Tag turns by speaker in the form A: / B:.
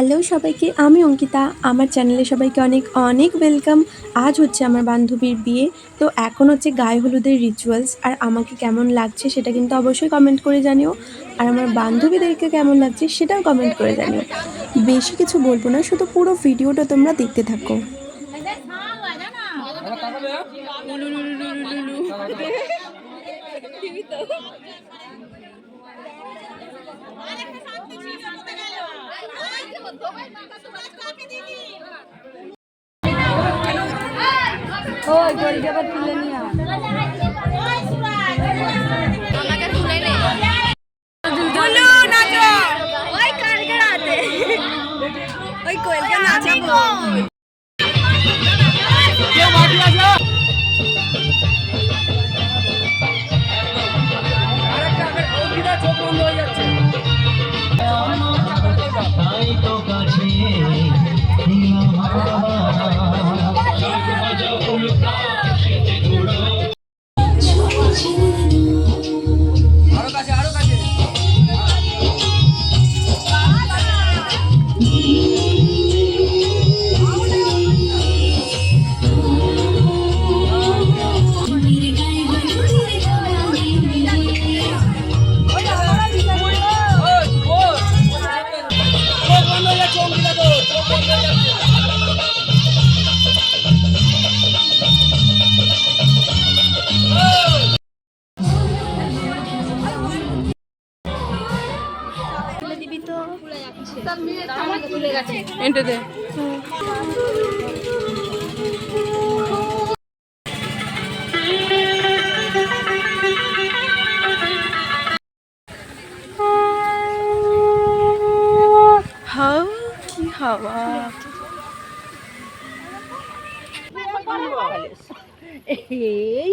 A: Hello সবাইকে, আমি অঙ্কিতা। আমার চ্যানেলে সবাইকে অনেক অনেক ওয়েলকাম। আজ হচ্ছে আমার বান্ধবীর বিয়ে। তো এখন হচ্ছে গায়ে হলুদের রিচুয়ালস। আর আমাকে কেমন লাগছে সেটা কিন্তু অবশ্যই কমেন্ট করে জানিও। আর আমার বান্ধবীদেরকে কেমন লাগছে সেটাও কমেন্ট করে জানিও। বেশি কিছু বলবো না, শুধু পুরো ভিডিওটা তোমরা দেখতে থাকো।
B: ওই গড়ি যাবার তুলে নিয়ে আমাকে তুলে নে বলু নাচো ওই কালকে রাতে ওই কোয়েলকে নাচাবো কেউ বাকি আছে আরেকটা ওদিকে চোখ বন্ধ হয়ে যাচ্ছে তাই তো কাছে এন্টাতে
A: হাও কি হাওয়া!
B: এই